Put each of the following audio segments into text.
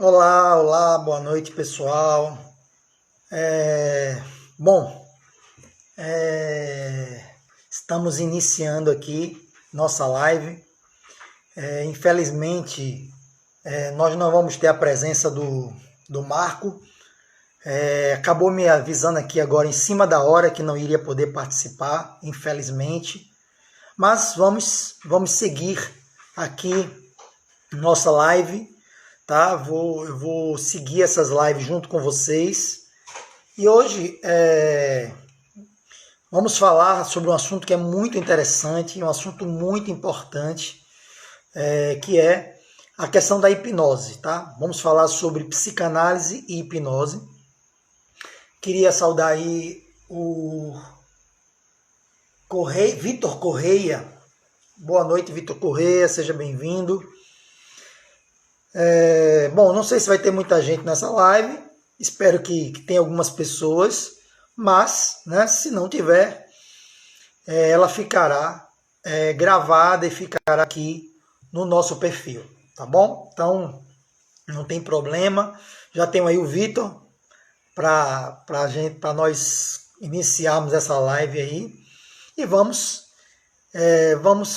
Olá, olá, boa noite pessoal. É, bom, estamos iniciando aqui nossa live. Infelizmente, nós não vamos ter a presença do Marco. Acabou me avisando aqui agora em cima da hora que não iria poder participar, infelizmente. Mas vamos seguir aqui nossa live. Tá? Eu vou seguir essas lives junto com vocês. E hoje vamos falar sobre um assunto que é muito interessante, um assunto muito importante, que é a questão da hipnose. Tá? Vamos falar sobre psicanálise e hipnose. Queria saudar aí o Vitor Correia. Boa noite, Vitor Correia, seja bem-vindo. Bom, não sei se vai ter muita gente nessa live, espero que tenha algumas pessoas, mas, né, se não tiver, ela ficará gravada e ficará aqui no nosso perfil, tá bom? Então, não tem problema, já tenho aí o Vitor para nós iniciarmos essa live aí, e vamos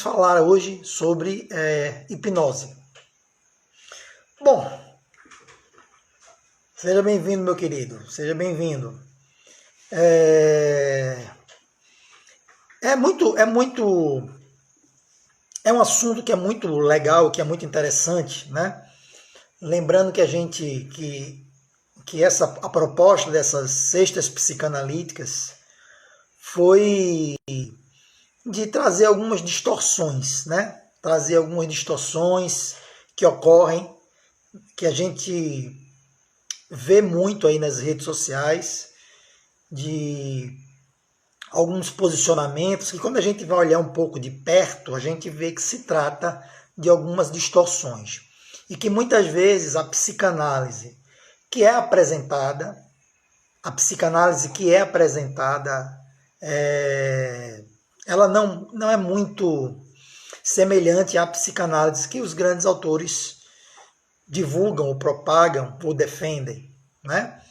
falar hoje sobre hipnose. Bom, seja bem-vindo, meu querido, seja bem-vindo. É um assunto que é muito legal, que é muito interessante, né? Lembrando que a proposta dessas cestas psicanalíticas foi de trazer algumas distorções, né? Trazer algumas distorções que ocorrem, que a gente vê muito aí nas redes sociais, de alguns posicionamentos que, quando a gente vai olhar um pouco de perto, a gente vê que se trata de algumas distorções. E que muitas vezes a psicanálise que é apresentada, ela não é muito semelhante à psicanálise que os grandes autores divulgam, ou propagam, ou defendem, né?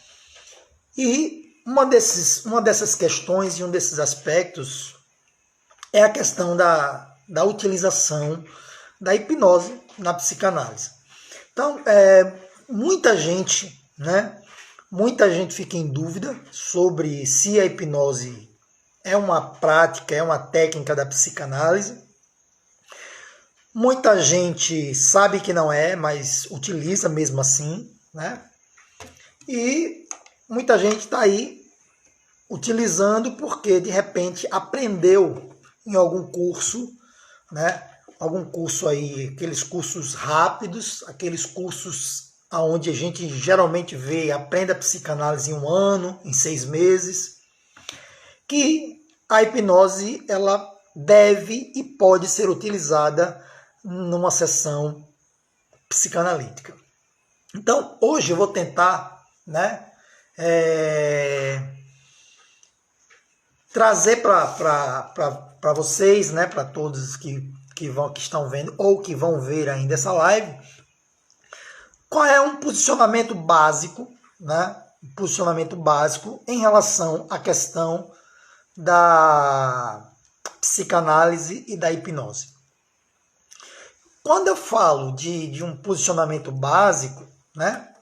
E uma dessas questões e um desses aspectos é a questão da utilização da hipnose na psicanálise. Então, muita gente fica em dúvida sobre se a hipnose é uma prática, é uma técnica da psicanálise. Muita gente sabe que não é, mas utiliza mesmo assim, né? E muita gente está aí utilizando porque, de repente, aprendeu em algum curso, né? Algum curso aí, aqueles cursos rápidos, aqueles cursos onde a gente geralmente vê, aprende a psicanálise em 1 ano, em 6 meses, que a hipnose, ela deve e pode ser utilizada numa sessão psicanalítica. Então, hoje eu vou tentar, né, trazer para vocês, né, para todos que estão vendo ou que vão ver ainda essa live, qual é um posicionamento básico, né, em relação à questão da psicanálise e da hipnose. Quando eu falo de um posicionamento básico, né?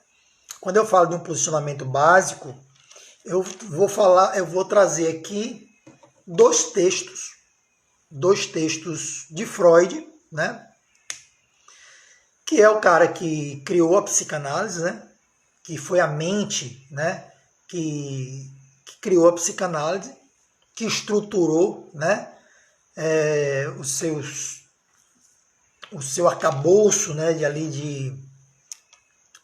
Quando eu falo de um posicionamento básico, eu vou trazer aqui dois textos de Freud, né? Que é o cara que criou a psicanálise, né? Que foi a mente, né? Que criou a psicanálise, que estruturou, né? O seu arcabouço, né,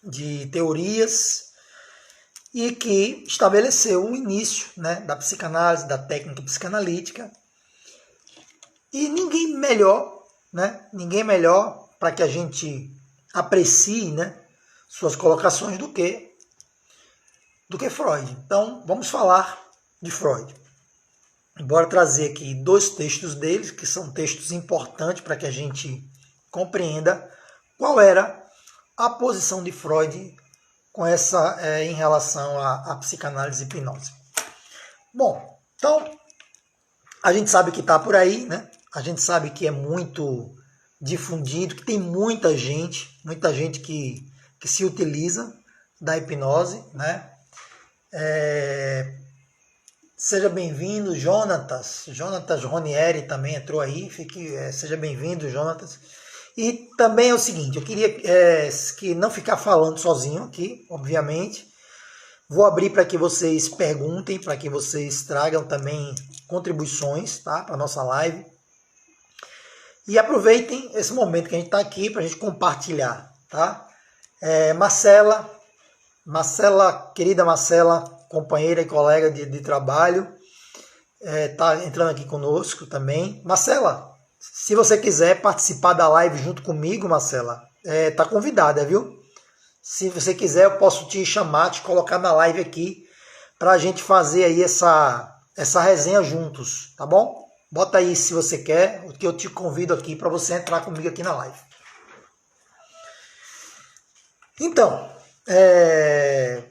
de teorias, e que estabeleceu o início, né, da psicanálise, da técnica psicanalítica. E ninguém melhor para que a gente aprecie, né, suas colocações do que Freud. Então, vamos falar de Freud. Bora trazer aqui 2 textos deles, que são textos importantes para que a gente compreenda qual era a posição de Freud com essa em relação à psicanálise e hipnose. Bom, então a gente sabe que está por aí, né? A gente sabe que é muito difundido, que tem muita gente que se utiliza da hipnose, né? Seja bem-vindo, Jonatas Ronieri também entrou aí, seja bem-vindo, Jonatas. E também é o seguinte, eu queria que não ficar falando sozinho aqui, obviamente. Vou abrir para que vocês perguntem, para que vocês tragam também contribuições, tá, para a nossa live. E aproveitem esse momento que a gente está aqui para a gente compartilhar, tá? Marcela, querida Marcela, companheira e colega de trabalho, está entrando aqui conosco também. Marcela, se você quiser participar da live junto comigo, Marcela, está convidada, viu? Se você quiser, eu posso te chamar, te colocar na live aqui, para a gente fazer aí essa resenha juntos, tá bom? Bota aí se você quer, que eu te convido aqui para você entrar comigo aqui na live. Então, é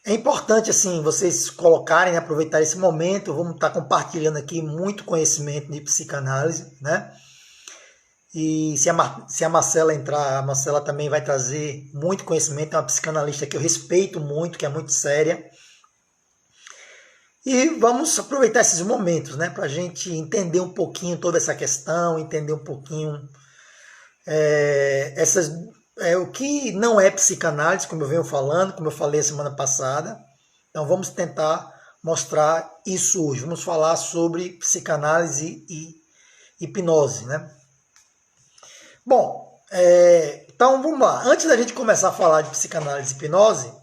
importante assim vocês colocarem, aproveitar esse momento. Vamos estar compartilhando aqui muito conhecimento de psicanálise, né? E se a Marcela entrar, a Marcela também vai trazer muito conhecimento. É uma psicanalista que eu respeito muito, que é muito séria. E vamos aproveitar esses momentos, né, para a gente entender um pouquinho toda essa questão, entender um pouquinho o que não é psicanálise, como eu venho falando, como eu falei a semana passada. Então vamos tentar mostrar isso hoje. Vamos falar sobre psicanálise e hipnose, né? Bom, então vamos lá. Antes da gente começar a falar de psicanálise e hipnose,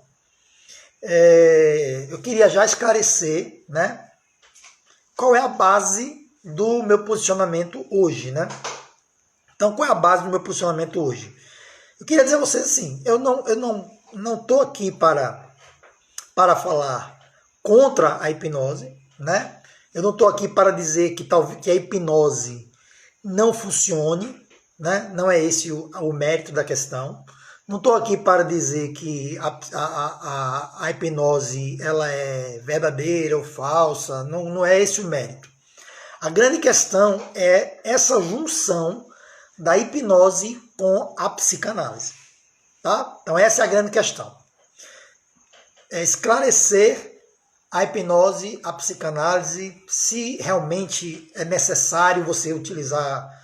eu queria já esclarecer, né, qual é a base do meu posicionamento hoje, né? Então, qual é a base do meu posicionamento hoje? Eu queria dizer a vocês assim, eu não estou aqui para falar contra a hipnose, né? Eu não estou aqui para dizer que a hipnose não funcione, né? Não é esse o mérito da questão. Não estou aqui para dizer que a hipnose ela é verdadeira ou falsa, não é esse o mérito. A grande questão é essa junção da hipnose com a psicanálise. Tá? Então essa é a grande questão. É esclarecer a hipnose, a psicanálise, se realmente é necessário você utilizar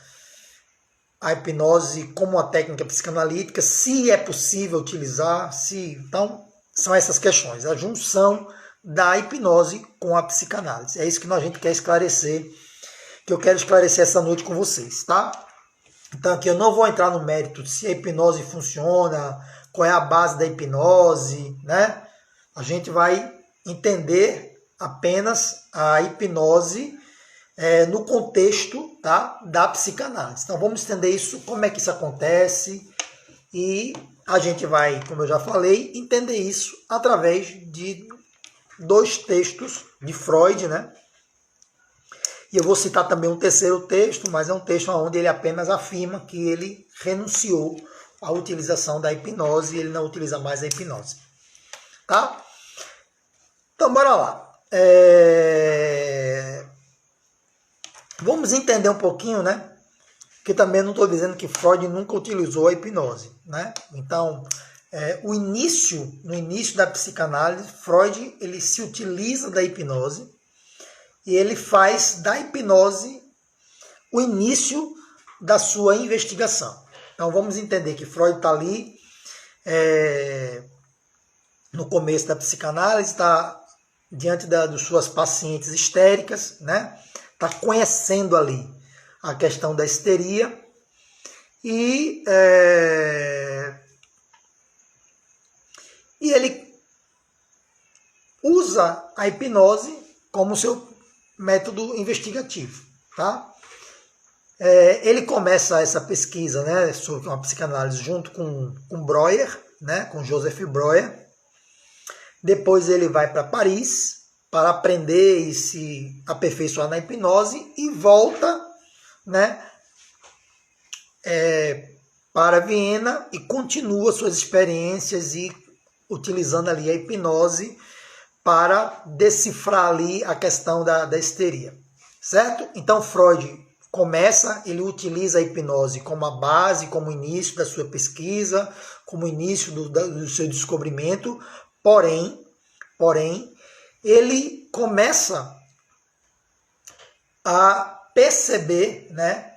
a hipnose como uma técnica psicanalítica, se é possível utilizar, então são essas questões, a junção da hipnose com a psicanálise. É isso que a gente quer esclarecer, que eu quero esclarecer essa noite com vocês, tá? Então aqui eu não vou entrar no mérito se a hipnose funciona, qual é a base da hipnose, né? A gente vai entender apenas a hipnose no contexto, tá, da psicanálise. Então vamos entender isso, como é que isso acontece, e a gente vai, como eu já falei, entender isso através de 2 textos de Freud, né? E eu vou citar também um terceiro texto, mas é um texto onde ele apenas afirma que ele renunciou à utilização da hipnose e ele não utiliza mais a hipnose. Tá? Então bora lá. Vamos entender um pouquinho, né? Que também não estou dizendo que Freud nunca utilizou a hipnose, né? Então, no início da psicanálise, Freud ele se utiliza da hipnose e ele faz da hipnose o início da sua investigação. Então, vamos entender que Freud está ali no começo da psicanálise, está diante das suas pacientes histéricas, né? Está conhecendo ali a questão da histeria e ele usa a hipnose como seu método investigativo, tá? Ele começa essa pesquisa, né, sobre uma psicanálise junto com Breuer, né, com Joseph Breuer. Depois ele vai para Paris para aprender e se aperfeiçoar na hipnose e volta, né, para Viena e continua suas experiências e utilizando ali a hipnose para decifrar ali a questão da histeria, certo? Então Freud ele utiliza a hipnose como a base, como início da sua pesquisa, como início do seu descobrimento, porém, ele começa a perceber, né,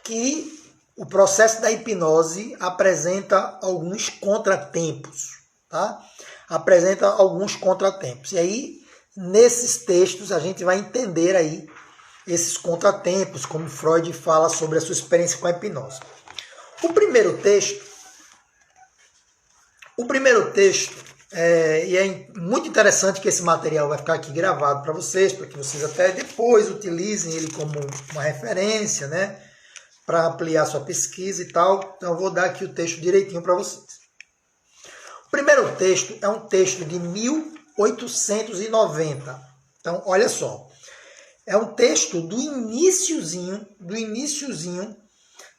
que o processo da hipnose apresenta alguns contratempos, tá? Apresenta alguns contratempos. E aí, nesses textos, a gente vai entender aí esses contratempos, como Freud fala sobre a sua experiência com a hipnose. O primeiro texto, e é muito interessante que esse material vai ficar aqui gravado para vocês, para que vocês até depois utilizem ele como uma referência, né, para ampliar sua pesquisa e tal. Então eu vou dar aqui o texto direitinho para vocês. O primeiro texto é um texto de 1890. Então, olha só. É um texto do iniciozinho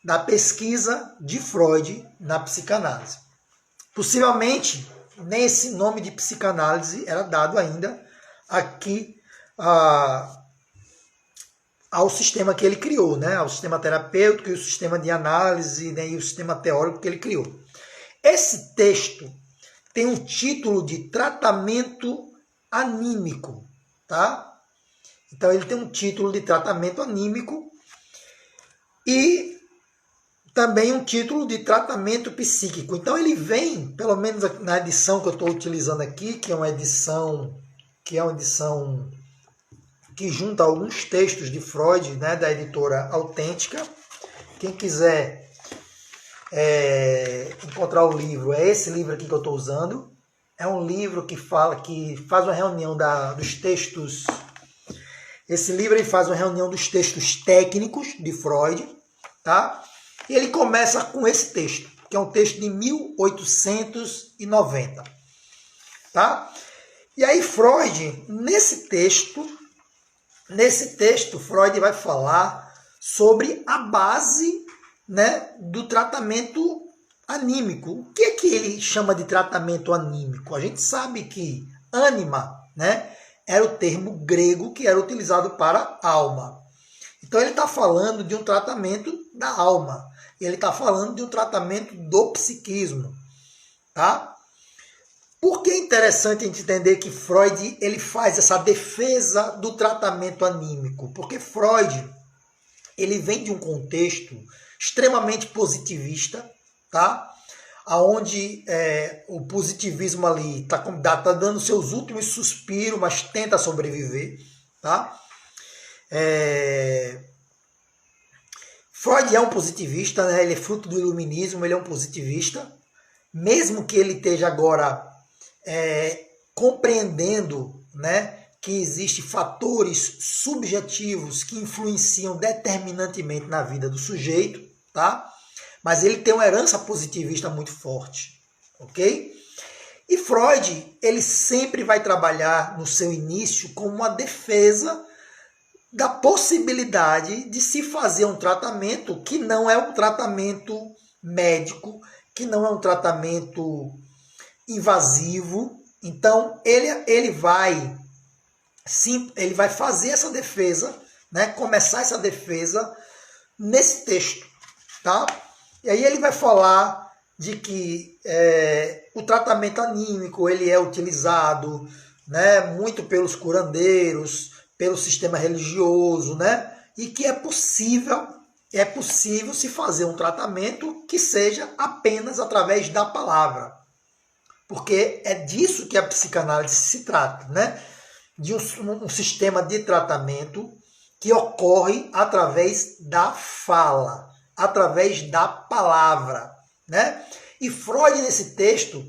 da pesquisa de Freud na psicanálise. Possivelmente, nem esse nome de psicanálise era dado ainda aqui ao sistema que ele criou, né? Ao sistema terapêutico e o sistema de análise, né? E o sistema teórico que ele criou. Esse texto tem um título de tratamento anímico, tá? Então ele tem um título de tratamento anímico e também um título de tratamento psíquico. Então ele vem, pelo menos na edição que eu estou utilizando aqui, que é uma edição que junta alguns textos de Freud, né, da editora Autêntica. Quem quiser encontrar o livro, é esse livro aqui que eu estou usando. É um livro que faz uma reunião dos textos. Esse livro ele faz uma reunião dos textos técnicos de Freud, tá? E ele começa com esse texto, que é um texto de 1890, tá? E aí Freud, nesse texto, Freud vai falar sobre a base, né, do tratamento anímico. O que é que ele chama de tratamento anímico? A gente sabe que ânima, né, era o termo grego que era utilizado para alma. Então ele está falando de um tratamento da alma. Ele está falando de um tratamento do psiquismo, tá? Por que é interessante a gente entender que Freud ele faz essa defesa do tratamento anímico? Porque Freud ele vem de um contexto extremamente positivista, tá? Onde o positivismo ali está dando seus últimos suspiros, mas tenta sobreviver, tá? Freud é um positivista, né? Ele é fruto do iluminismo, ele é um positivista, mesmo que ele esteja agora compreendendo, né, que existem fatores subjetivos que influenciam determinantemente na vida do sujeito, tá? Mas ele tem uma herança positivista muito forte, ok? E Freud, ele sempre vai trabalhar no seu início como uma defesa da possibilidade de se fazer um tratamento que não é um tratamento médico, que não é um tratamento invasivo. Então, ele vai fazer essa defesa, né? Começar essa defesa nesse texto, tá? E aí ele vai falar de que o tratamento anímico ele é utilizado, né, muito pelos curandeiros, pelo sistema religioso, né? E que é possível se fazer um tratamento que seja apenas através da palavra. Porque é disso que a psicanálise se trata, né? De um sistema de tratamento que ocorre através da fala, através da palavra, né? E Freud, nesse texto,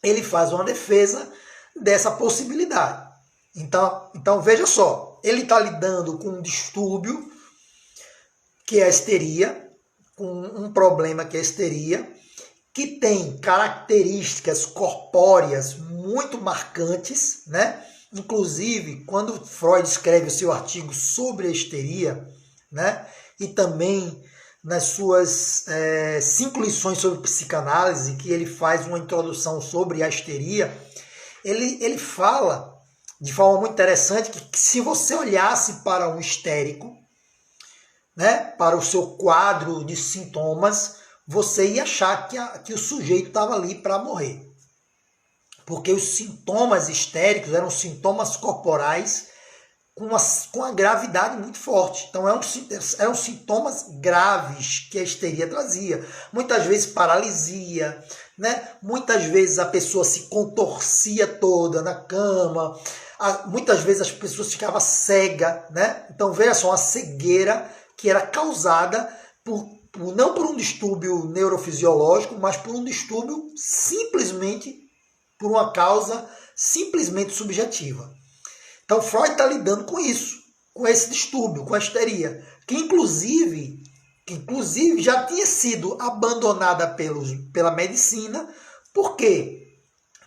ele faz uma defesa dessa possibilidade. Então veja só, ele está lidando com um distúrbio, que é a histeria, com um problema que é a histeria, que tem características corpóreas muito marcantes, né? Inclusive, quando Freud escreve o seu artigo sobre a histeria, né? E também nas suas 5 lições sobre psicanálise, que ele faz uma introdução sobre a histeria, ele fala de forma muito interessante que se você olhasse para um histérico, né, para o seu quadro de sintomas, você ia achar que o sujeito estava ali para morrer. Porque os sintomas histéricos eram sintomas corporais com uma gravidade muito forte. Então eram sintomas graves que a histeria trazia. Muitas vezes paralisia, né? Muitas vezes a pessoa se contorcia toda na cama, muitas vezes as pessoas ficavam cegas, né? Então veja só, uma cegueira que era causada não por um distúrbio neurofisiológico, mas por um distúrbio simplesmente por uma causa simplesmente subjetiva. Então Freud está lidando com isso, com esse distúrbio, com a histeria, que inclusive já tinha sido abandonada pela medicina. Por quê?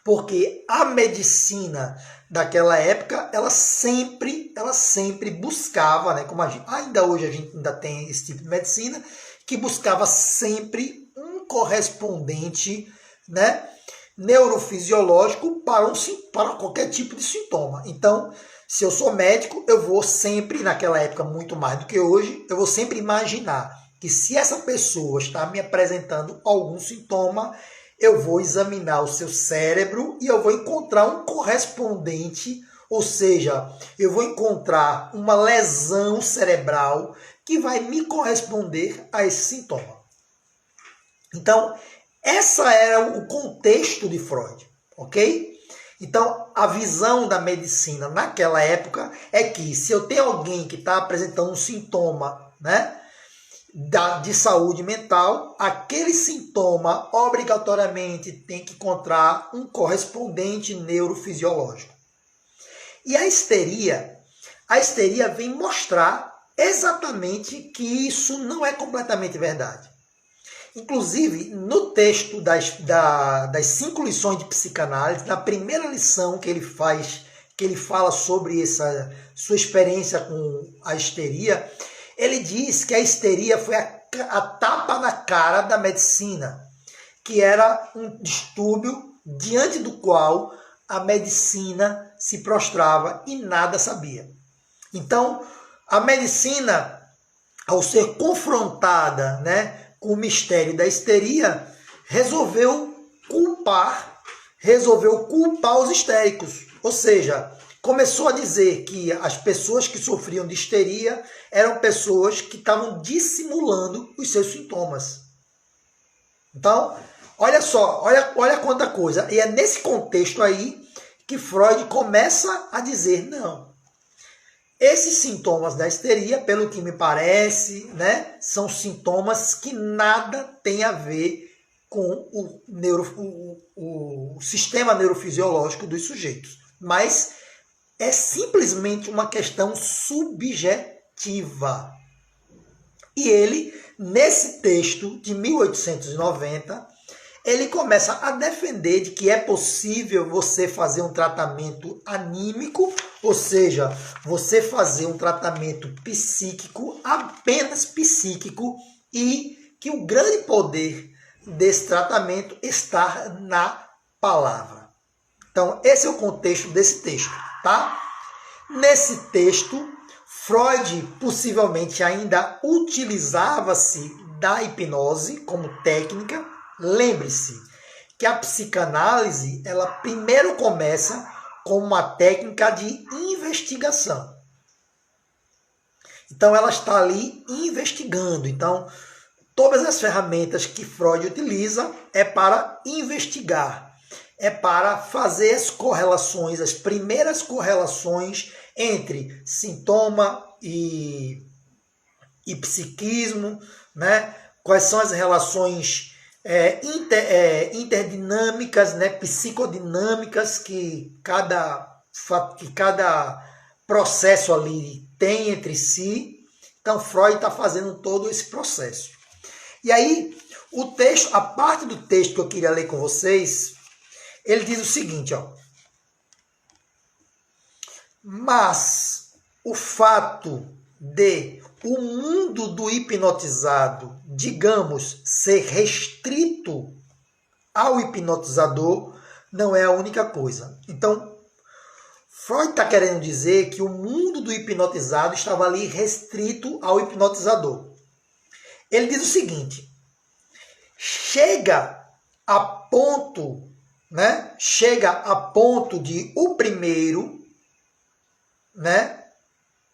Porque a medicina daquela época, ela sempre buscava, né, como ainda hoje a gente ainda tem esse tipo de medicina, que buscava sempre um correspondente, né, neurofisiológico para qualquer tipo de sintoma. Então, se eu sou médico, eu vou sempre, naquela época muito mais do que hoje, eu vou sempre imaginar que se essa pessoa está me apresentando algum sintoma, eu vou examinar o seu cérebro e eu vou encontrar um correspondente, ou seja, eu vou encontrar uma lesão cerebral que vai me corresponder a esse sintoma. Então, essa era o contexto de Freud, ok? Então, a visão da medicina naquela época é que se eu tenho alguém que está apresentando um sintoma, né, de saúde mental, aquele sintoma obrigatoriamente tem que encontrar um correspondente neurofisiológico. E a histeria vem mostrar exatamente que isso não é completamente verdade. Inclusive, no texto das 5 lições de psicanálise, na primeira lição que ele fala sobre essa sua experiência com a histeria, ele diz que a histeria foi a tapa na cara da medicina, que era um distúrbio diante do qual a medicina se prostrava e nada sabia. Então, a medicina, ao ser confrontada, né, com o mistério da histeria, resolveu culpar os histéricos. Ou seja, começou a dizer que as pessoas que sofriam de histeria eram pessoas que estavam dissimulando os seus sintomas. Então, olha só, olha quanta coisa. E é nesse contexto aí que Freud começa a dizer, não, esses sintomas da histeria, pelo que me parece, né, são sintomas que nada tem a ver com o sistema neurofisiológico dos sujeitos. Mas é simplesmente uma questão subjetiva. E ele, nesse texto de 1890, ele começa a defender de que é possível você fazer um tratamento anímico, ou seja, você fazer um tratamento psíquico, apenas psíquico, e que o grande poder desse tratamento está na palavra. Então, esse é o contexto desse texto, tá? Nesse texto, Freud possivelmente ainda utilizava-se da hipnose como técnica. Lembre-se que a psicanálise, ela primeiro começa com uma técnica de investigação. Então, ela está ali investigando. Então, todas as ferramentas que Freud utiliza é para investigar, é para fazer as correlações, as primeiras correlações entre sintoma e psiquismo, né? Quais são as relações interdinâmicas, né, psicodinâmicas que cada processo ali tem entre si. Então Freud está fazendo todo esse processo. E aí o texto, a parte do texto que eu queria ler com vocês, ele diz o seguinte, ó: mas o fato de o mundo do hipnotizado digamos, ser restrito ao hipnotizador não é a única coisa. Então, Freud está querendo dizer que o mundo do hipnotizado estava ali restrito ao hipnotizador. Ele diz o seguinte: chega a ponto de o primeiro,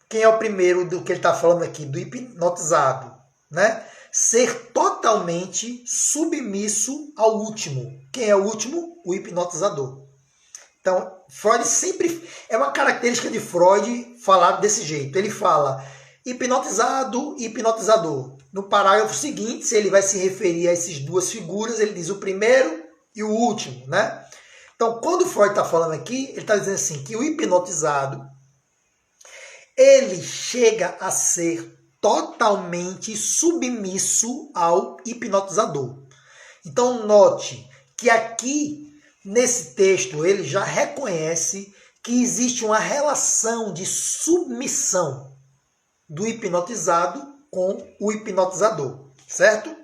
quem é o primeiro do que ele está falando aqui, do hipnotizado, ser totalmente submisso ao último. Quem é o último? O hipnotizador. Então, Freud sempre... É uma característica de Freud falar desse jeito. Ele fala hipnotizado e hipnotizador. No parágrafo seguinte, se ele vai se referir a essas duas figuras, ele diz o primeiro e o último, Então, quando Freud está falando aqui, ele está dizendo assim, que o hipnotizado, ele chega a ser totalmente submisso ao hipnotizador. Então, note que aqui, nesse texto, ele já reconhece que existe uma relação de submissão do hipnotizado com o hipnotizador, certo?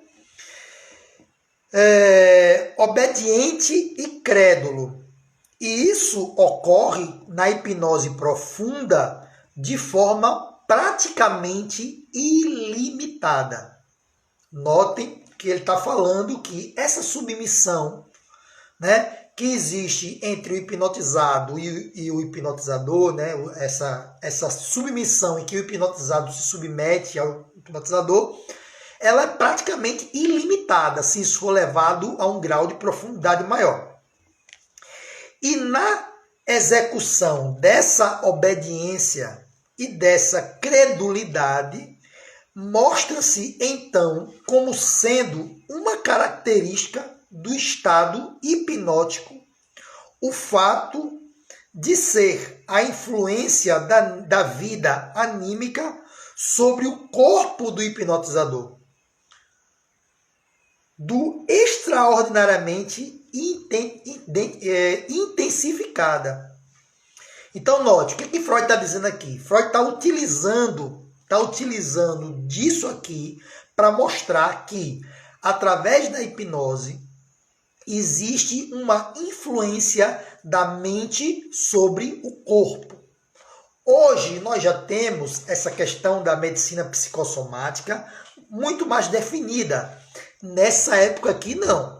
Obediente e crédulo. E isso ocorre na hipnose profunda de forma praticamente ilimitada. Notem que ele está falando que essa submissão, que existe entre o hipnotizado e o hipnotizador, essa submissão em que o hipnotizado se submete ao hipnotizador, ela é praticamente ilimitada, se isso for levado a um grau de profundidade maior. E na execução dessa obediência e dessa credulidade, mostra-se então como sendo uma característica do estado hipnótico o fato de ser a influência da vida anímica sobre o corpo do hipnotizador, do extraordinariamente intensificada. Então, note, o que Freud está dizendo aqui? Freud está utilizando disso aqui para mostrar que, através da hipnose, existe uma influência da mente sobre o corpo. Hoje, nós já temos essa questão da medicina psicossomática muito mais definida. Nessa época aqui, não.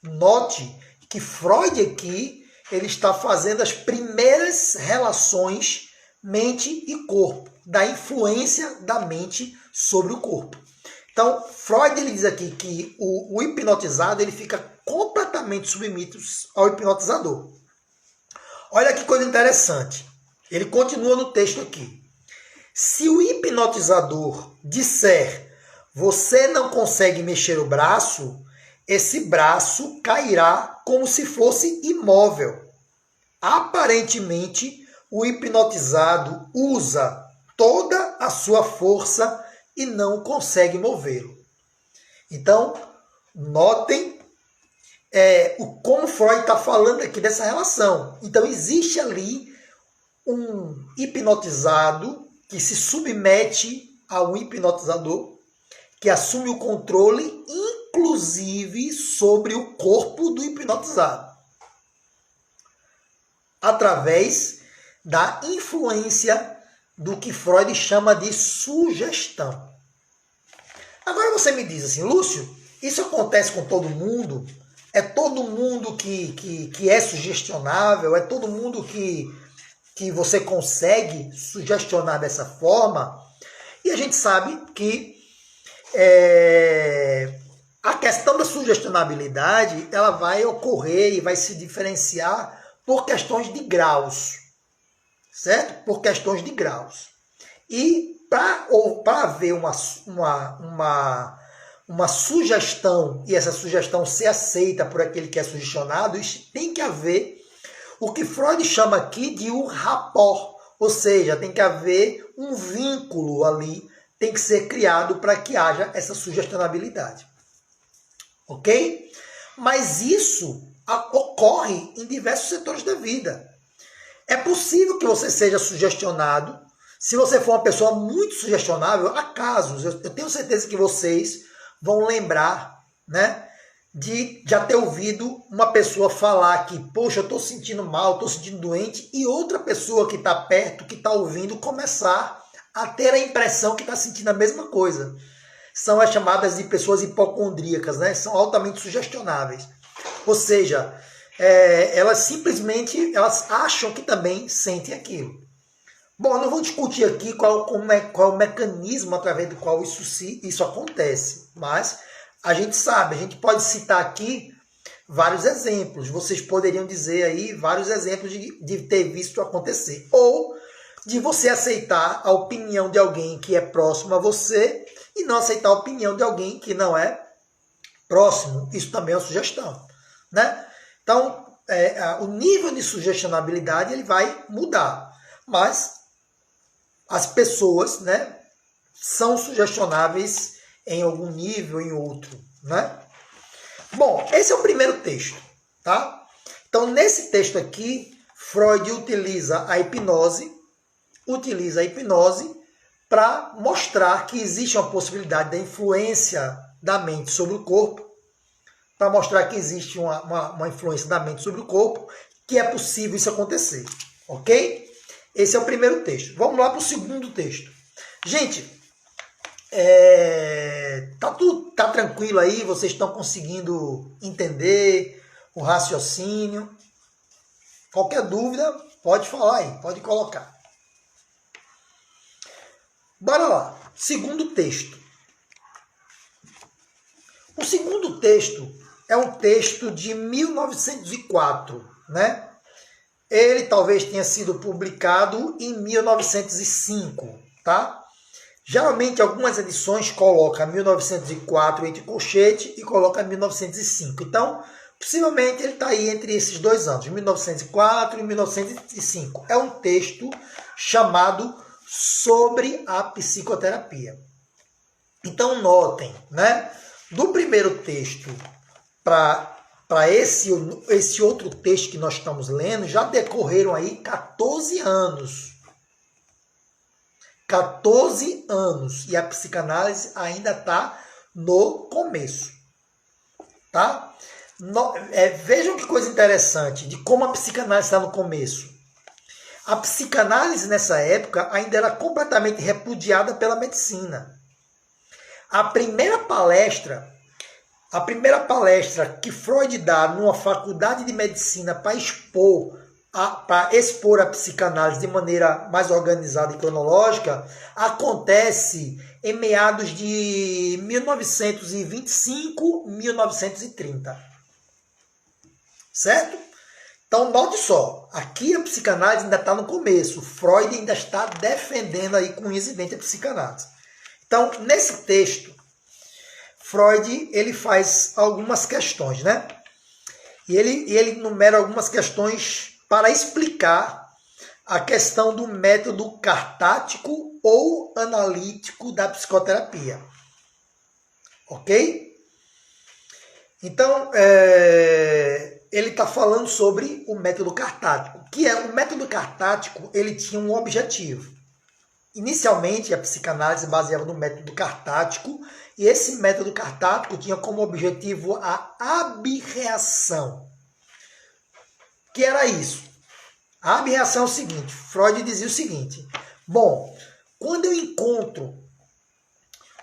Note que Freud aqui, ele está fazendo as primeiras relações mente e corpo, da influência da mente sobre o corpo. Então, Freud ele diz aqui que o hipnotizado ele fica completamente submisso ao hipnotizador. Olha que coisa interessante. Ele continua no texto aqui. Se o hipnotizador disser, você não consegue mexer o braço, esse braço cairá como se fosse imóvel. Aparentemente, o hipnotizado usa toda a sua força e não consegue movê-lo. Então, notem como Freud está falando aqui dessa relação. Então, existe ali um hipnotizado que se submete a um hipnotizador, que assume o controle, inclusive, sobre o corpo do hipnotizado, através da influência do que Freud chama de sugestão. Agora você me diz assim, Lúcio, isso acontece com todo mundo? É todo mundo que é sugestionável? É todo mundo que você consegue sugestionar dessa forma? E a gente sabe que a questão da sugestionabilidade ela vai ocorrer e vai se diferenciar por questões de graus, certo? Por questões de graus. E para haver uma sugestão e essa sugestão ser aceita por aquele que é sugestionado, tem que haver o que Freud chama aqui de um rapport, ou seja, tem que haver um vínculo ali, tem que ser criado para que haja essa sugestionabilidade. Ok? Mas isso ocorre em diversos setores da vida. É possível que você seja sugestionado. Se você for uma pessoa muito sugestionável, há casos, eu tenho certeza que vocês vão lembrar, né, de já ter ouvido uma pessoa falar que, poxa, eu estou sentindo mal, estou sentindo doente, e outra pessoa que está perto, que está ouvindo, começar a ter a impressão que está sentindo a mesma coisa. São as chamadas de pessoas hipocondríacas, né? São altamente sugestionáveis. Ou seja, elas simplesmente acham que também sentem aquilo. Bom, eu não vou discutir aqui qual é o mecanismo através do qual isso acontece, mas a gente sabe, a gente pode citar aqui vários exemplos. Vocês poderiam dizer aí vários exemplos de ter visto acontecer. Ou de você aceitar a opinião de alguém que é próximo a você e não aceitar a opinião de alguém que não é próximo. Isso também é uma sugestão, né? Então, o nível de sugestionabilidade ele vai mudar, mas as pessoas, né, são sugestionáveis em algum nível, em outro, né? Bom, esse é o primeiro texto, tá? Então, nesse texto aqui, Freud utiliza a hipnose para mostrar que existe uma possibilidade da influência da mente sobre o corpo, para mostrar que existe uma influência da mente sobre o corpo, que é possível isso acontecer, ok? Esse é o primeiro texto. Vamos lá para o segundo texto. Gente, tá tranquilo aí? Vocês estão conseguindo entender o raciocínio? Qualquer dúvida, pode falar aí, pode colocar. Bora lá. Segundo texto. O segundo texto é um texto de 1904, né? Ele talvez tenha sido publicado em 1905, tá? Geralmente algumas edições colocam 1904 entre colchete e colocam 1905. Então, possivelmente ele está aí entre esses dois anos, 1904 e 1905. É um texto chamado Sobre a Psicoterapia. Então, notem, né? Do primeiro texto para esse outro texto que nós estamos lendo, já decorreram aí 14 anos. 14 anos. E a psicanálise ainda está no começo. Tá? Vejam que coisa interessante de como a psicanálise está no começo. A psicanálise nessa época ainda era completamente repudiada pela medicina. A primeira palestra que Freud dá numa faculdade de medicina para expor a psicanálise de maneira mais organizada e cronológica acontece em meados de 1925, 1930. Certo? Então, note só, aqui a psicanálise ainda está no começo. Freud ainda está defendendo aí com unhas e dentes a psicanálise. Então, nesse texto, Freud ele faz algumas questões, né? E ele enumera algumas questões para explicar a questão do método cartático ou analítico da psicoterapia. Ok? Então, ele está falando sobre o método cartático, que o método cartático ele tinha um objetivo. Inicialmente, a psicanálise baseava no método cartático, e esse método cartático tinha como objetivo a abreação. Que era isso? A abreação é o seguinte, Freud dizia o seguinte, bom, quando eu encontro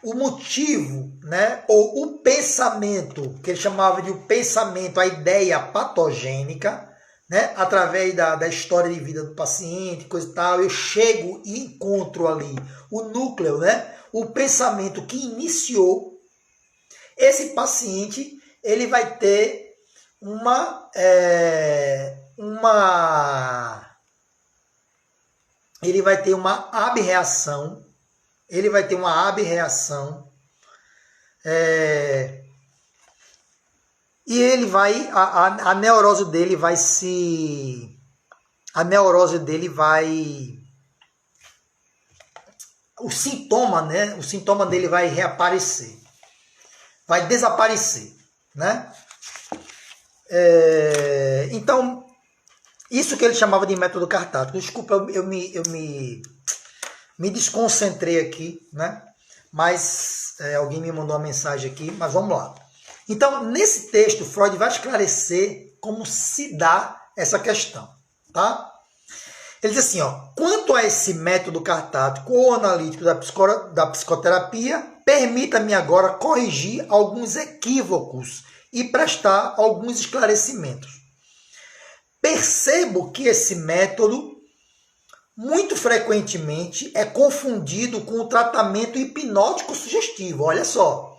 o motivo, né, ou o pensamento, que ele chamava de o pensamento, a ideia patogênica, né, através da história de vida do paciente, coisa e tal, eu chego e encontro ali o núcleo, né, o pensamento que iniciou, esse paciente ele vai ter uma abreação. Ele vai ter uma abreação e ele vai, a neurose dele vai o sintoma dele vai reaparecer, vai desaparecer, né? Então, isso que ele chamava de método cartático. Desculpa, eu me desconcentrei aqui, né? mas alguém me mandou uma mensagem aqui, mas vamos lá. Então, nesse texto, Freud vai esclarecer como se dá essa questão, tá? Ele diz assim, ó, quanto a esse método cartático ou analítico da psicoterapia, permita-me agora corrigir alguns equívocos e prestar alguns esclarecimentos. Percebo que esse método, muito frequentemente, é confundido com o tratamento hipnótico sugestivo. Olha só,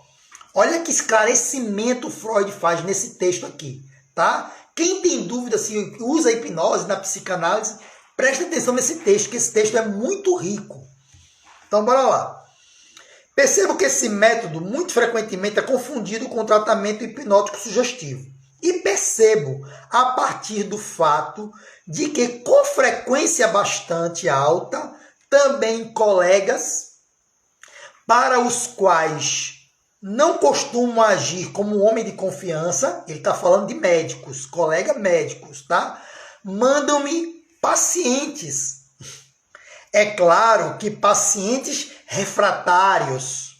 olha que esclarecimento Freud faz nesse texto aqui, tá? Quem tem dúvida se usa a hipnose na psicanálise, preste atenção nesse texto, que esse texto é muito rico. Então, bora lá. Percebo que esse método, muito frequentemente, é confundido com o tratamento hipnótico sugestivo. E percebo, a partir do fato de que, com frequência bastante alta, também colegas para os quais não costumo agir como um homem de confiança, ele está falando de médicos, colegas médicos, tá? Mandam-me pacientes. É claro que pacientes refratários,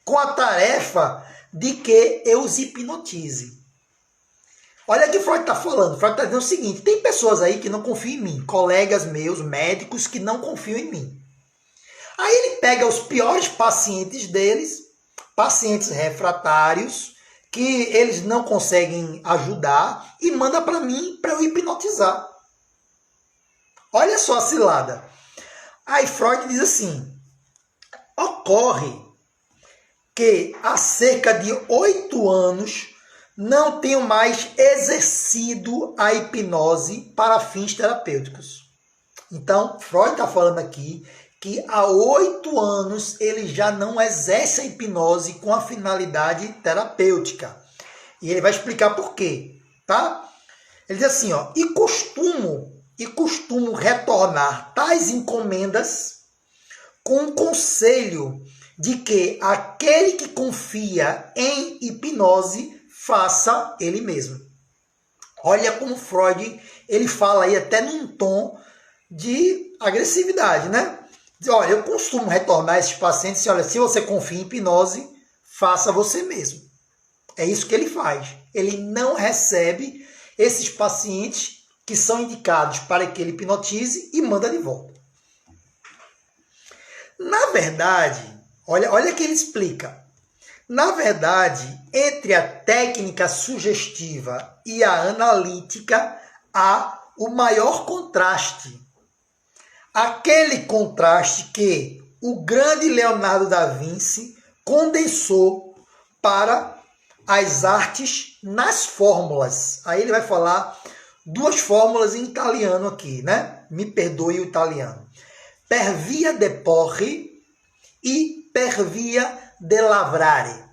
com a tarefa de que eu os hipnotize. Olha o que Freud está falando. Freud está dizendo o seguinte, tem pessoas aí que não confiam em mim, colegas meus, médicos, que não confiam em mim. Aí ele pega os piores pacientes deles, pacientes refratários, que eles não conseguem ajudar, e manda para mim para eu hipnotizar. Olha só a cilada. Aí Freud diz assim, ocorre que há cerca de 8 anos não tenho mais exercido a hipnose para fins terapêuticos. Então, Freud está falando aqui que há 8 anos ele já não exerce a hipnose com a finalidade terapêutica. E ele vai explicar por quê, tá? Ele diz assim, ó, e costumo retornar tais encomendas com o conselho de que aquele que confia em hipnose faça ele mesmo. Olha como Freud, ele fala aí até num tom de agressividade, né? Diz, olha, eu costumo retornar esses pacientes e olha, se você confia em hipnose, faça você mesmo. É isso que ele faz. Ele não recebe esses pacientes que são indicados para que ele hipnotize e manda de volta. Na verdade, olha que ele explica. Na verdade, entre a técnica sugestiva e a analítica há o maior contraste. Aquele contraste que o grande Leonardo da Vinci condensou para as artes nas fórmulas. Aí ele vai falar 2 fórmulas em italiano aqui, né? Me perdoe o italiano. Per via de porre e per via de lavrare.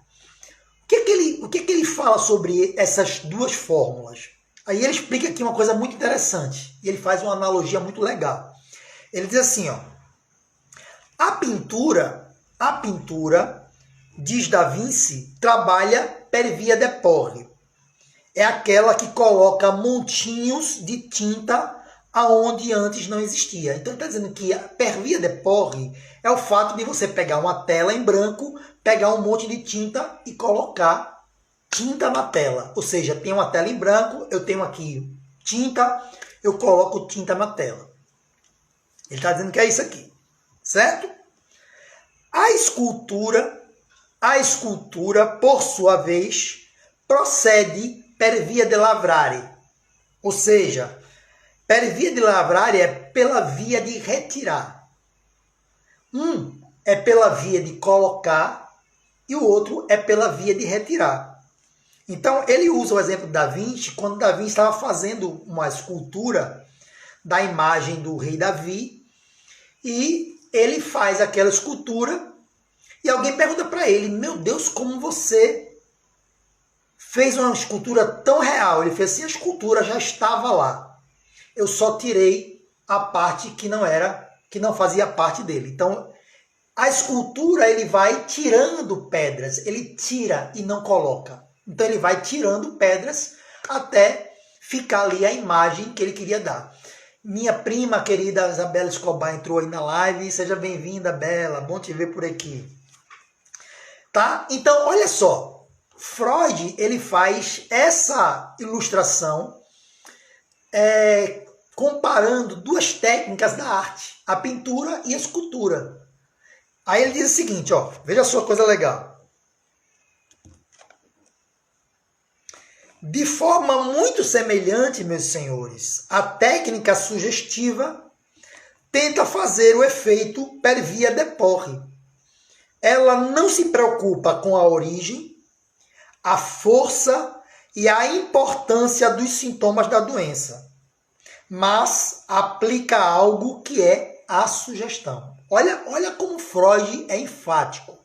O que ele fala sobre essas 2 fórmulas? Aí ele explica aqui uma coisa muito interessante. E ele faz uma analogia muito legal. Ele diz assim, ó. A pintura, diz Da Vinci, trabalha per via de porre. É aquela que coloca montinhos de tinta aonde antes não existia. Então ele está dizendo que a per via de porre é o fato de você pegar uma tela em branco, pegar um monte de tinta e colocar tinta na tela. Ou seja, tem uma tela em branco, eu tenho aqui tinta, eu coloco tinta na tela. Ele está dizendo que é isso aqui, certo? A escultura, por sua vez, procede per via de lavrare. Ou seja, per via de lavrare é pela via de retirar. Um é pela via de colocar e o outro é pela via de retirar. Então, ele usa o exemplo de Da Vinci, quando Da Vinci estava fazendo uma escultura da imagem do rei Davi, e ele faz aquela escultura, e alguém pergunta para ele, meu Deus, como você fez uma escultura tão real? Ele fez assim, a escultura já estava lá. Eu só tirei a parte que não fazia parte dele. Então, a escultura, ele vai tirando pedras, ele tira e não coloca. Então ele vai tirando pedras até ficar ali a imagem que ele queria dar. Minha prima querida Isabela Escobar entrou aí na live. Seja bem-vinda, Bela. Bom te ver por aqui. Tá? Então, olha só, Freud ele faz essa ilustração comparando duas técnicas da arte, a pintura e a escultura. Aí ele diz o seguinte, ó, veja só coisa legal. De forma muito semelhante, meus senhores, a técnica sugestiva tenta fazer o efeito per via de porre. Ela não se preocupa com a origem, a força e a importância dos sintomas da doença, mas aplica algo que é a sugestão. Olha como Freud é enfático.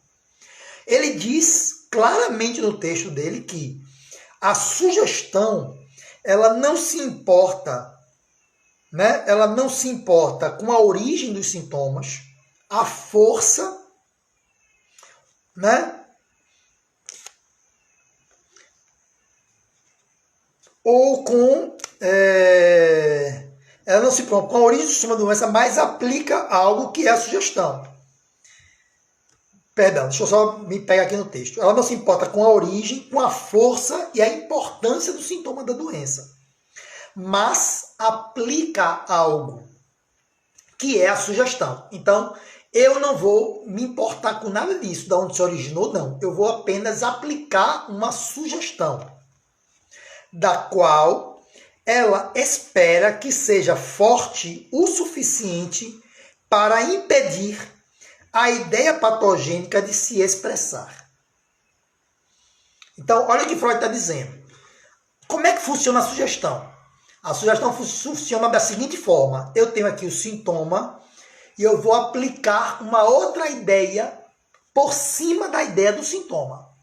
Ele diz claramente no texto dele que a sugestão, ela não se importa, né? Ela não se importa com a origem dos sintomas, a força, né? Ou com ela não se preocupa com a origem do sintoma da doença, mas aplica algo que é a sugestão. Perdão, deixa eu só me pegar aqui no texto. Ela não se importa com a origem, com a força e a importância do sintoma da doença, mas aplica algo que é a sugestão. Então, eu não vou me importar com nada disso, de onde se originou, não. Eu vou apenas aplicar uma sugestão, da qual ela espera que seja forte o suficiente para impedir a ideia patogênica de se expressar. Então, olha o que Freud está dizendo. Como é que funciona a sugestão? A sugestão funciona da seguinte forma. Eu tenho aqui o sintoma e eu vou aplicar uma outra ideia por cima da ideia do sintoma.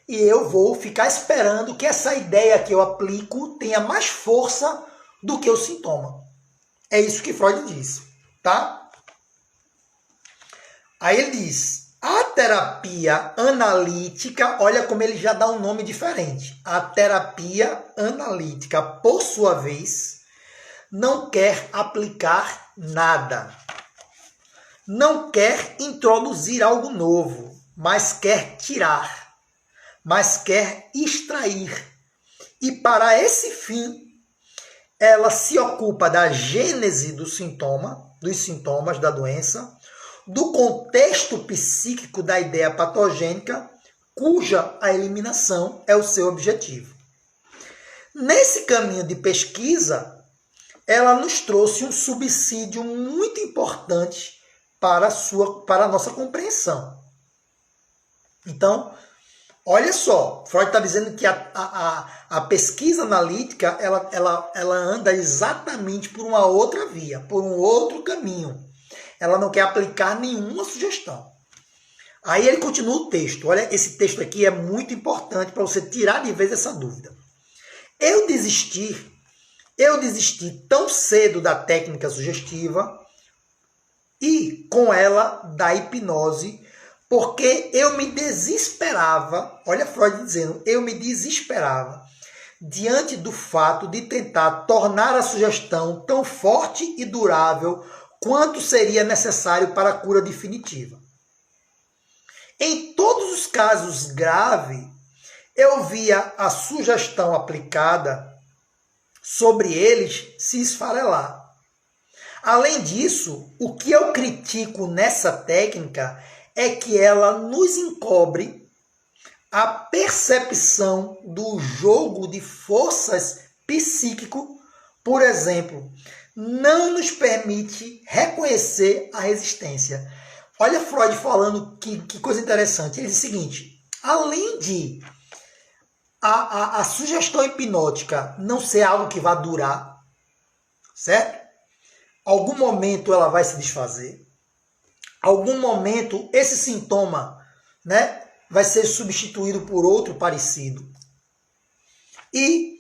E eu vou ficar esperando que essa ideia que eu aplico tenha mais força do que o sintoma. É isso que Freud diz, tá? Aí ele diz, a terapia analítica, olha como ele já dá um nome diferente. A terapia analítica, por sua vez, não quer aplicar nada. Não quer introduzir algo novo, mas quer tirar. Mas quer extrair. E para esse fim, ela se ocupa da gênese do sintoma, dos sintomas da doença, do contexto psíquico da ideia patogênica, cuja a eliminação é o seu objetivo. Nesse caminho de pesquisa, ela nos trouxe um subsídio muito importante para a nossa compreensão. Então, olha só, Freud está dizendo que a pesquisa analítica ela anda exatamente por uma outra via, por um outro caminho. Ela não quer aplicar nenhuma sugestão. Aí ele continua o texto. Olha, esse texto aqui é muito importante para você tirar de vez essa dúvida. Eu desisti tão cedo da técnica sugestiva e, com ela, da hipnose, porque eu me desesperava, olha Freud dizendo, eu me desesperava diante do fato de tentar tornar a sugestão tão forte e durável quanto seria necessário para a cura definitiva. Em todos os casos graves, eu via a sugestão aplicada sobre eles se esfarelar. Além disso, o que eu critico nessa técnica é que ela nos encobre a percepção do jogo de forças psíquico, por exemplo, não nos permite reconhecer a resistência. Olha Freud falando que coisa interessante. Ele diz o seguinte, além de a sugestão hipnótica não ser algo que vai durar, certo? Algum momento ela vai se desfazer. Algum momento esse sintoma, né, vai ser substituído por outro parecido. E,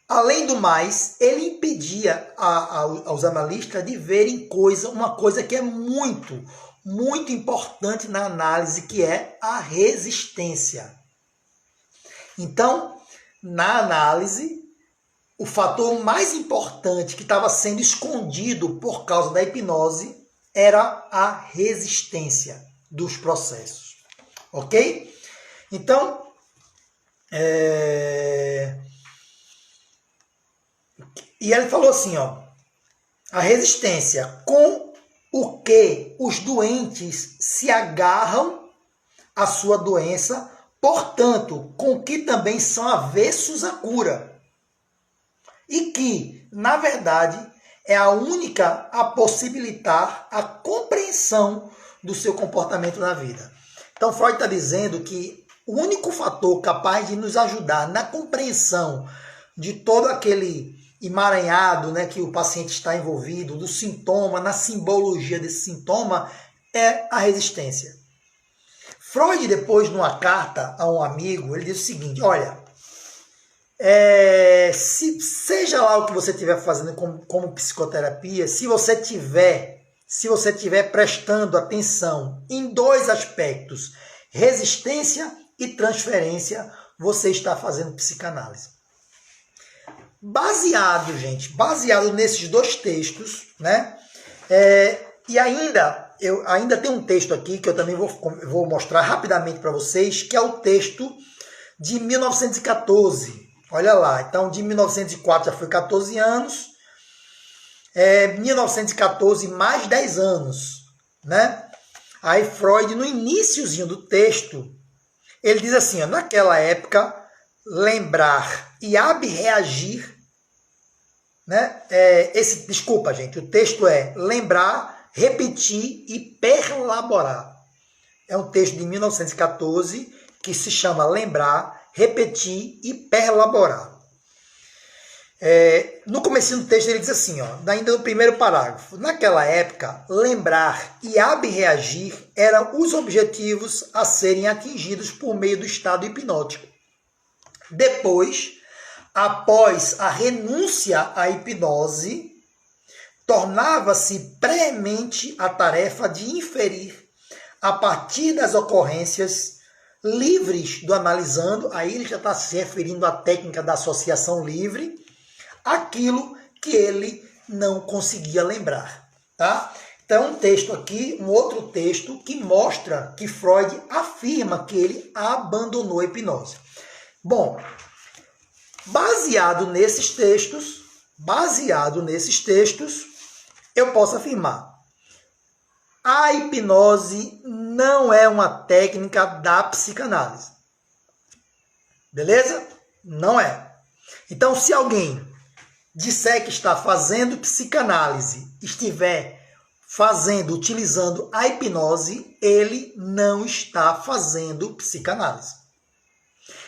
além do mais, ele impedia aos analistas de verem uma coisa que é muito, muito importante na análise, que é a resistência. Então, na análise, o fator mais importante que estava sendo escondido por causa da hipnose era a resistência dos processos. Ok? Então, e ele falou assim, ó, a resistência com o que os doentes se agarram à sua doença, portanto, com que também são avessos à cura. E que, na verdade, é a única a possibilitar a compreensão do seu comportamento na vida. Então, Freud está dizendo que o único fator capaz de nos ajudar na compreensão de todo aquele emaranhado, né, que o paciente está envolvido, do sintoma, na simbologia desse sintoma, é a resistência. Freud, depois, numa carta a um amigo, ele diz o seguinte, olha, seja lá o que você estiver fazendo como psicoterapia, se você tiver prestando atenção em dois aspectos, resistência e transferência, você está fazendo psicanálise. Baseado nesses dois textos, né? E eu ainda tenho um texto aqui que eu também vou mostrar rapidamente para vocês, que é o texto de 1914. Olha lá, então de 1904 já foi 14 anos, 1914 mais 10 anos, né? Aí Freud, no iniciozinho do texto, ele diz assim, ó, naquela época, lembrar e abreagir, né? Desculpa, gente, o texto é lembrar, repetir e perlaborar. É um texto de 1914 que se chama Lembrar, Repetir e Perlaborar. No começo do texto ele diz assim, ó, ainda no primeiro parágrafo, naquela época, lembrar e abreagir eram os objetivos a serem atingidos por meio do estado hipnótico. Depois, após a renúncia à hipnose, tornava-se premente a tarefa de inferir, a partir das ocorrências livres do analisando, aí ele já está se referindo à técnica da associação livre, aquilo que ele não conseguia lembrar. Tá? Então, um texto aqui, um outro texto que mostra que Freud afirma que ele abandonou a hipnose. Bom, baseado nesses textos, eu posso afirmar: a hipnose não é uma técnica da psicanálise. Beleza? Não é. Então, se alguém disser que está fazendo psicanálise, estiver utilizando a hipnose, ele não está fazendo psicanálise.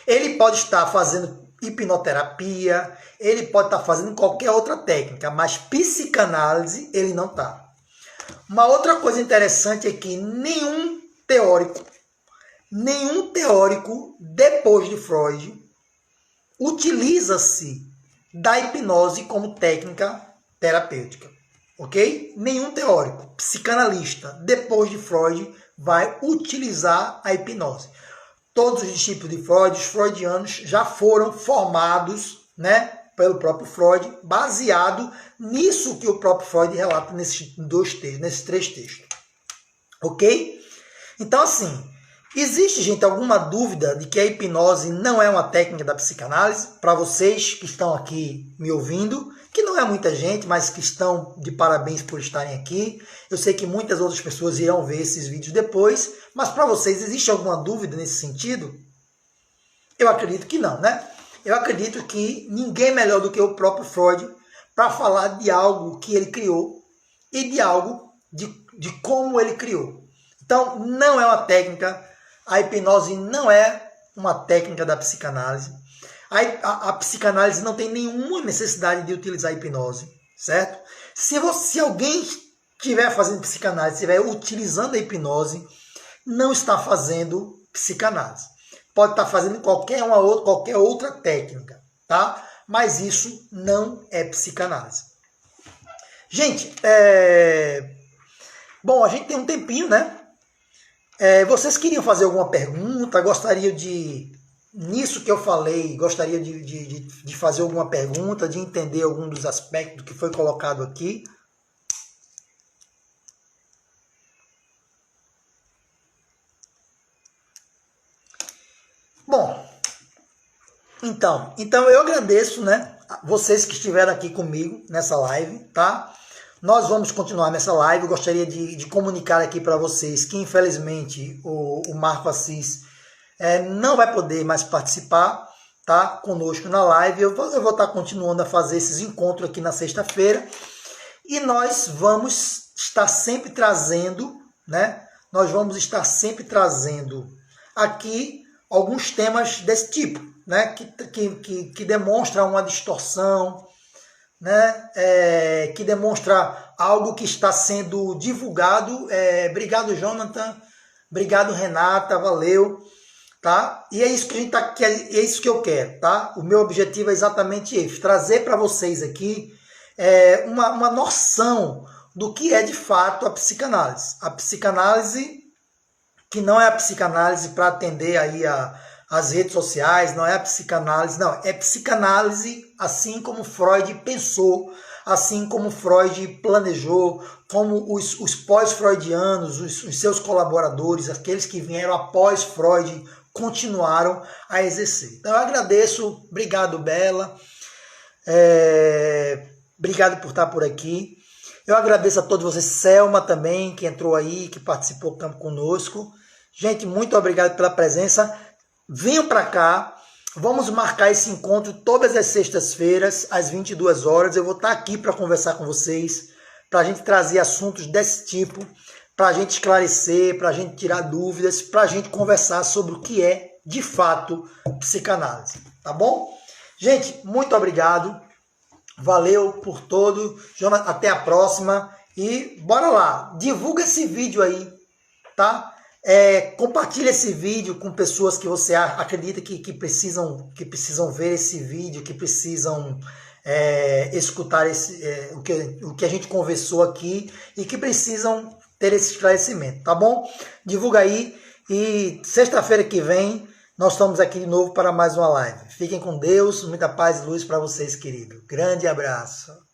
Ele pode estar fazendo hipnoterapia, ele pode estar fazendo qualquer outra técnica, mas psicanálise ele não está. Uma outra coisa interessante é que nenhum teórico depois de Freud utiliza-se da hipnose como técnica terapêutica, ok? Nenhum teórico, psicanalista, depois de Freud, vai utilizar a hipnose. Todos os discípulos de Freud, os freudianos, já foram formados, né, pelo próprio Freud, baseado nisso que o próprio Freud relata nesses três textos. Ok? Então, assim, existe, gente, alguma dúvida de que a hipnose não é uma técnica da psicanálise? Para vocês que estão aqui me ouvindo, que não é muita gente, mas que estão de parabéns por estarem aqui. Eu sei que muitas outras pessoas irão ver esses vídeos depois, mas para vocês, existe alguma dúvida nesse sentido? Eu acredito que não, né? Eu acredito que ninguém melhor do que o próprio Freud para falar de algo que ele criou e de algo de como ele criou. Então, não é uma técnica, a hipnose não é uma técnica da psicanálise. A psicanálise não tem nenhuma necessidade de utilizar a hipnose, certo? Se alguém estiver fazendo psicanálise, estiver utilizando a hipnose, não está fazendo psicanálise. Pode estar fazendo qualquer outra técnica, tá? Mas isso não é psicanálise. Gente, bom, a gente tem um tempinho, né? Vocês queriam fazer alguma pergunta? Nisso que eu falei, gostaria de fazer alguma pergunta, de entender algum dos aspectos que foi colocado aqui? Então eu agradeço, né, vocês que estiveram aqui comigo nessa live, tá? Nós vamos continuar nessa live. Eu gostaria de comunicar aqui para vocês que, infelizmente, o Marco Assis não vai poder mais participar, tá, conosco na live. Eu vou estar continuando a fazer esses encontros aqui na sexta-feira. E nós vamos estar sempre trazendo, né? Nós vamos estar sempre trazendo aqui alguns temas desse tipo, né? Que demonstra uma distorção, né? Que demonstra algo que está sendo divulgado. Obrigado, Jonathan. Obrigado, Renata. Valeu. Tá? E é isso que a gente tá, é isso que eu quero, tá? O meu objetivo é exatamente esse: trazer para vocês aqui uma noção do que é de fato a psicanálise. A psicanálise que não é a psicanálise para atender aí as redes sociais, não é a psicanálise, não, é psicanálise assim como Freud pensou, assim como Freud planejou, como os pós-freudianos, os seus colaboradores, aqueles que vieram após Freud, continuaram a exercer. Então eu agradeço, obrigado, Bela, obrigado por estar por aqui. Eu agradeço a todos vocês, Selma também, que entrou aí, que participou conosco. Gente, muito obrigado pela presença. Venham para cá, vamos marcar esse encontro todas as sextas-feiras, às 22 horas. Eu vou estar aqui para conversar com vocês, para a gente trazer assuntos desse tipo, para a gente esclarecer, para a gente tirar dúvidas, para a gente conversar sobre o que é, de fato, psicanálise. Tá bom? Gente, muito obrigado. Valeu por todo. Até a próxima. E bora lá. Divulga esse vídeo aí, tá? Compartilha esse vídeo com pessoas que você acredita que precisam ver esse vídeo, que precisam escutar o que a gente conversou aqui e que precisam ter esse esclarecimento, tá bom? Divulga aí e sexta-feira que vem nós estamos aqui de novo para mais uma live. Fiquem com Deus, muita paz e luz para vocês, querido. Grande abraço.